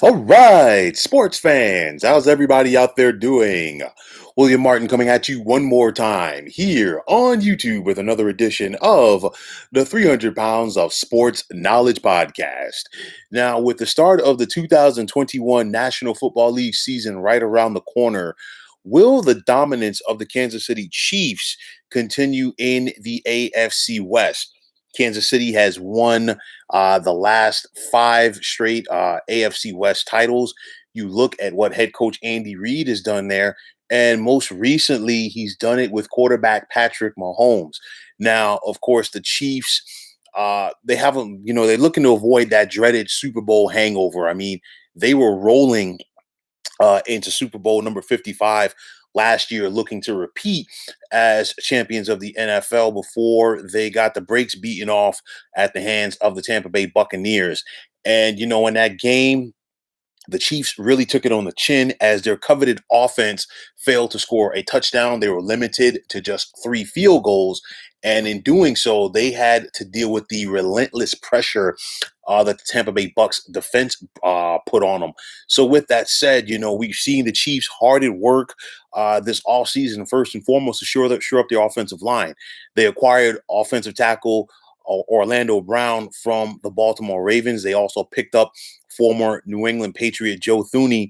All right, sports fans, how's everybody out there doing? William Martin coming at you one more time here on YouTube with another edition of the 300 Pounds of Sports Knowledge Podcast. Now, with the start of the 2021 National Football League season right around the corner, will the dominance of the Kansas City Chiefs continue in the AFC West? Kansas City has won the last five straight AFC West titles. You look at what head coach Andy Reid has done there, and most recently, he's done it with quarterback Patrick Mahomes. Now, of course, the Chiefs, they haven't, they're looking to avoid that dreaded Super Bowl hangover. I mean, they were rolling into Super Bowl number 55 last year, looking to repeat as champions of the NFL before they got the brakes beaten off at the hands of the Tampa Bay Buccaneers. And, in that game, the Chiefs really took it on the chin as their coveted offense failed to score a touchdown. They were limited to just 3 field goals. And in doing so, they had to deal with the relentless pressure that the Tampa Bay Bucks defense put on them. So with that said, we've seen the Chiefs hard at work this offseason, first and foremost, to shore up their offensive line. They acquired offensive tackle Orlando Brown from the Baltimore Ravens. They also picked up former New England Patriot Joe Thuney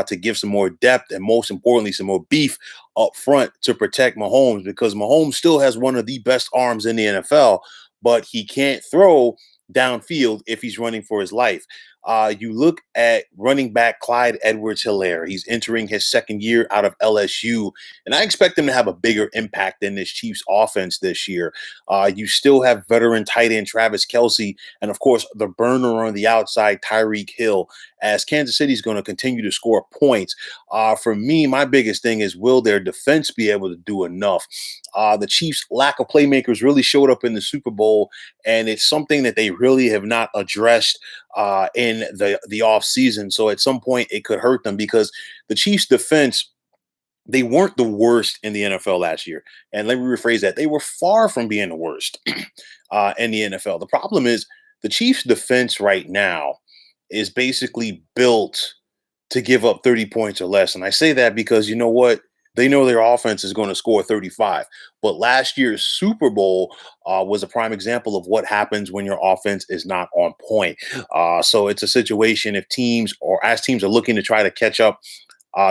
to give some more depth and, most importantly, some more beef up front to protect Mahomes, because Mahomes still has one of the best arms in the NFL, but he can't throw downfield if he's running for his life. You look at running back Clyde Edwards-Helaire. He's entering his second year out of LSU, and I expect him to have a bigger impact than this Chiefs offense this year. You still have veteran tight end Travis Kelce, and of course, the burner on the outside, Tyreek Hill, as Kansas City is going to continue to score points. For me, my biggest thing is, will their defense be able to do enough? The Chiefs' lack of playmakers really showed up in the Super Bowl, and it's something that they really have not addressed in the off season. So at some point, it could hurt them, because the Chiefs' defense, they weren't the worst in the NFL last year. And let me rephrase that. They were far from being the worst in the NFL. The problem is the Chiefs' defense right now is basically built to give up 30 points or less. And I say that because, you know what? They know their offense is going to score 35. But last year's Super Bowl was a prime example of what happens when your offense is not on point. So it's a situation, if teams are looking to try to catch up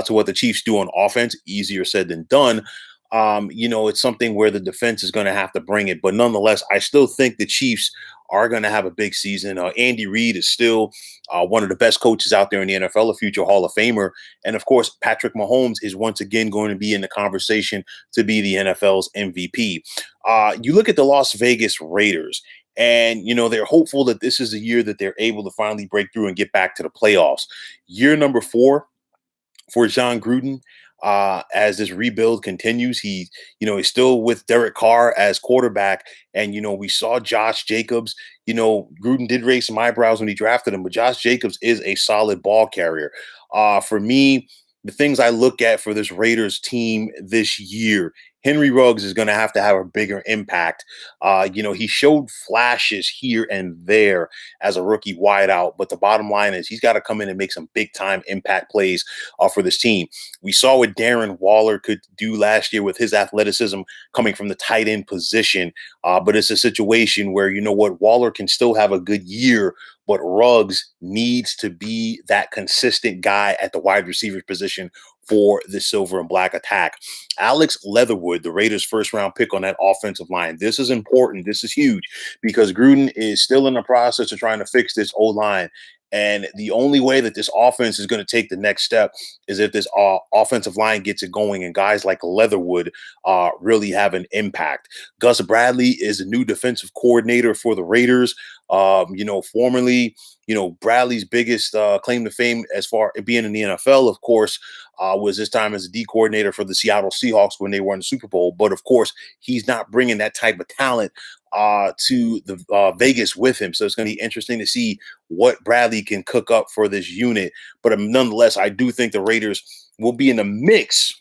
to what the Chiefs do on offense, easier said than done. It's something where the defense is going to have to bring it. But nonetheless, I still think the Chiefs are going to have a big season. Andy Reid is still one of the best coaches out there in the NFL, a future Hall of Famer. And of course, Patrick Mahomes is once again going to be in the conversation to be the NFL's MVP. You look at the Las Vegas Raiders, and, they're hopeful that this is the year that they're able to finally break through and get back to the playoffs. Year number 4 for John Gruden. As this rebuild continues, he's still with Derek Carr as quarterback. And, we saw Josh Jacobs. Gruden did raise some eyebrows when he drafted him, but Josh Jacobs is a solid ball carrier. For me, the things I look at for this Raiders team this year, Henry Ruggs is going to have a bigger impact. He showed flashes here and there as a rookie wideout, but the bottom line is he's got to come in and make some big time impact plays for this team. We saw what Darren Waller could do last year with his athleticism coming from the tight end position, but it's a situation where, Waller can still have a good year, but Ruggs needs to be that consistent guy at the wide receiver position for the silver and black attack. Alex Leatherwood, the Raiders' first-round pick on that offensive line. This is important. This is huge, because Gruden is still in the process of trying to fix this O-line. And the only way that this offense is going to take the next step is if this offensive line gets it going, and guys like Leatherwood really have an impact. Gus Bradley is a new defensive coordinator for the Raiders. Formerly, Bradley's biggest claim to fame as far as being in the NFL, of course, was his time as a D coordinator for the Seattle Seahawks when they won the Super Bowl. But of course, he's not bringing that type of talent to the Vegas with him. So it's going to be interesting to see what Bradley can cook up for this unit. But nonetheless, I do think the Raiders will be in the mix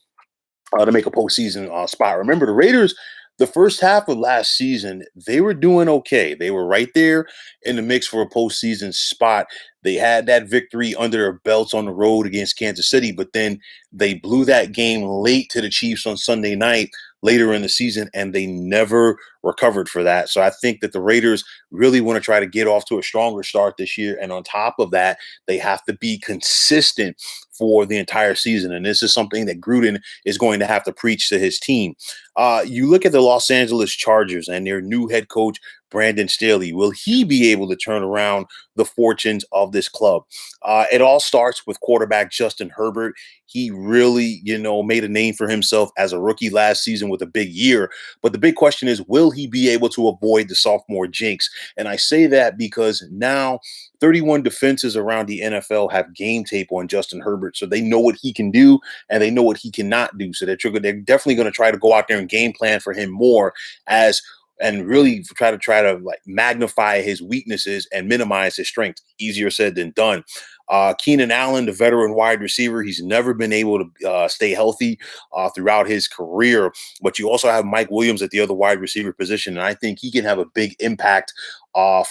to make a postseason spot. Remember, the Raiders, the first half of last season, they were doing okay. They were right there in the mix for a postseason spot. They had that victory under their belts on the road against Kansas City, but then they blew that game late to the Chiefs on Sunday night later in the season, and they never recovered for that. So I think that the Raiders really want to try to get off to a stronger start this year. And on top of that, they have to be consistent for the entire season. And this is something that Gruden is going to have to preach to his team. You look at the Los Angeles Chargers and their new head coach, Brandon Staley. Will he be able to turn around the fortunes of this club? It all starts with quarterback Justin Herbert. He really, made a name for himself as a rookie last season with a big year. But the big question is, will he be able to avoid the sophomore jinx? And I say that because now 31 defenses around the NFL have game tape on Justin Herbert, so they know what he can do and they know what he cannot do. So they're definitely going to try to go out there and game plan for him more as and really try to like magnify his weaknesses and minimize his strengths. Easier said than done. Keenan Allen, the veteran wide receiver, he's never been able to stay healthy throughout his career. But you also have Mike Williams at the other wide receiver position, and I think he can have a big impact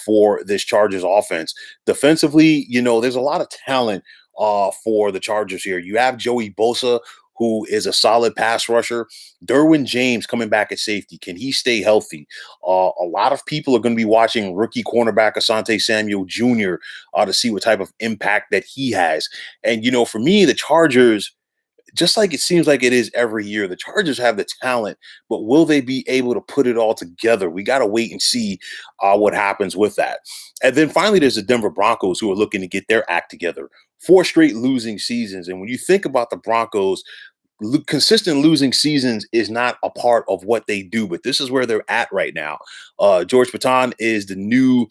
for this Chargers offense. Defensively, there's a lot of talent for the Chargers here. You have Joey Bosa, who is a solid pass rusher. Derwin James coming back at safety. Can he stay healthy? A lot of people are going to be watching rookie cornerback Asante Samuel Jr. To see what type of impact that he has. And, for me, the Chargers, just like it seems like it is every year, the Chargers have the talent, but will they be able to put it all together? We got to wait and see what happens with that. And then finally, there's the Denver Broncos who are looking to get their act together. 4 straight losing seasons. And when you think about the Broncos, consistent losing seasons is not a part of what they do, but this is where they're at right now. George Patton is the new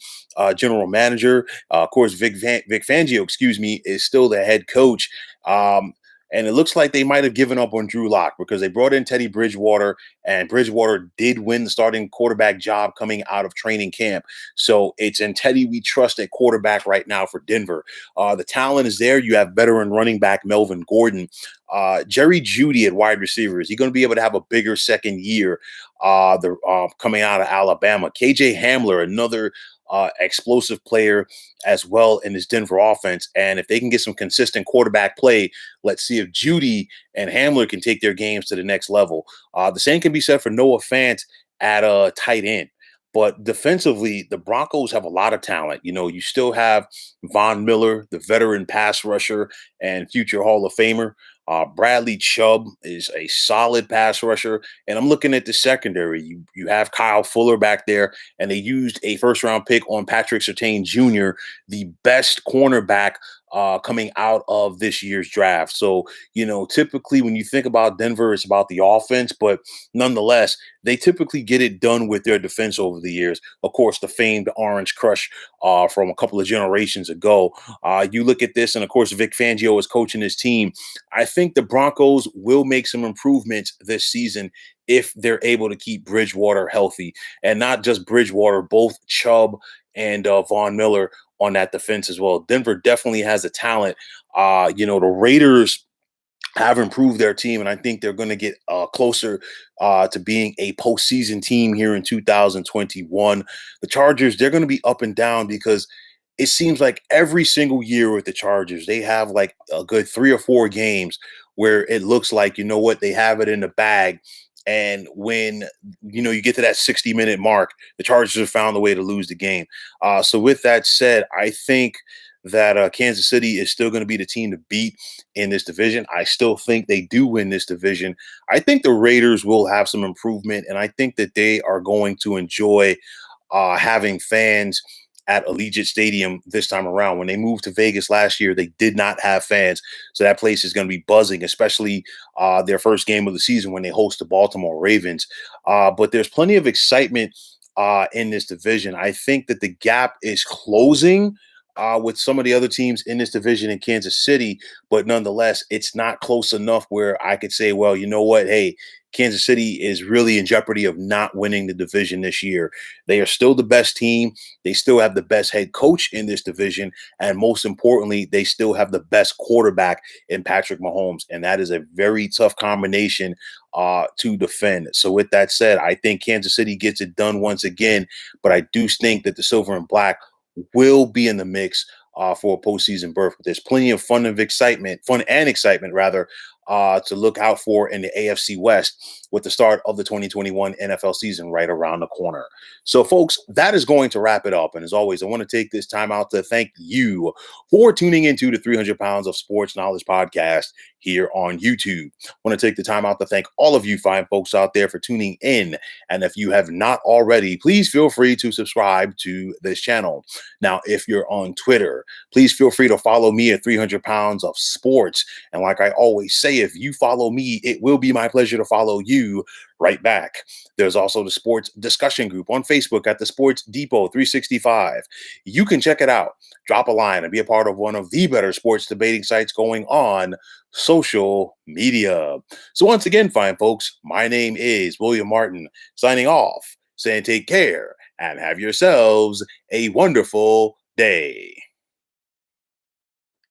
general manager. Of course, Vic Fangio, is still the head coach. And it looks like they might have given up on Drew Lock because they brought in Teddy Bridgewater, and Bridgewater did win the starting quarterback job coming out of training camp. So it's in Teddy we trust at quarterback right now for Denver. The talent is there. You have veteran running back Melvin Gordon. Jerry Jeudy at wide receiver. Is he going to be able to have a bigger second year coming out of Alabama? KJ Hamler, another explosive player as well in this Denver offense. And if they can get some consistent quarterback play, let's see if Jeudy and Hamler can take their games to the next level. The same can be said for Noah Fant at tight end. But defensively, the Broncos have a lot of talent. You still have Von Miller, the veteran pass rusher and future Hall of Famer. Bradley Chubb is a solid pass rusher. And I'm looking at the secondary. You have Kyle Fuller back there, and they used a first-round pick on Patrick Surtain Jr., the best cornerback coming out of this year's draft. So, typically when you think about Denver, it's about the offense, but nonetheless, they typically get it done with their defense over the years. Of course, the famed Orange Crush from a couple of generations ago. You look at this, and of course, Vic Fangio is coaching his team. I think the Broncos will make some improvements this season if they're able to keep Bridgewater healthy, and not just Bridgewater, both Chubb and Von Miller on that defense as well. Denver definitely has the talent. The Raiders have improved their team, and I think they're going to get closer to being a postseason team here in 2021. The Chargers, they're going to be up and down because it seems like every single year with the Chargers, they have like a good 3 or 4 games where it looks like, they have it in the bag. And when, you get to that 60-minute mark, the Chargers have found a way to lose the game. So with that said, I think that Kansas City is still going to be the team to beat in this division. I still think they do win this division. I think the Raiders will have some improvement, and I think that they are going to enjoy having fans at Allegiant Stadium this time around. When they moved to Vegas last year, they did not have fans. So that place is going to be buzzing, especially their first game of the season when they host the Baltimore Ravens. But there's plenty of excitement in this division. I think that the gap is closing with some of the other teams in this division in Kansas City, but nonetheless, it's not close enough where I could say, well, you know what? Hey, Kansas City is really in jeopardy of not winning the division this year. They are still the best team. They still have the best head coach in this division. And most importantly, they still have the best quarterback in Patrick Mahomes. And that is a very tough combination to defend. So with that said, I think Kansas City gets it done once again, but I do think that the Silver and Black will be in the mix for a postseason berth. There's plenty of fun and excitement rather, to look out for in the AFC West with the start of the 2021 NFL season right around the corner. So, folks, that is going to wrap it up. And as always, I want to take this time out to thank you for tuning into the 300 Pounds of Sports Knowledge podcast here on YouTube. I want to take the time out to thank all of you fine folks out there for tuning in. And if you have not already, please feel free to subscribe to this channel. Now, if you're on Twitter, please feel free to follow me at 300 Pounds of Sports. And like I always say, if you follow me, it will be my pleasure to follow you right back. There's also the sports discussion group on Facebook at the Sports Depot 365. You can check it out, drop a line, and be a part of one of the better sports debating sites going on social media. So once again, fine folks, my name is William Martin, signing off, saying take care and have yourselves a wonderful day.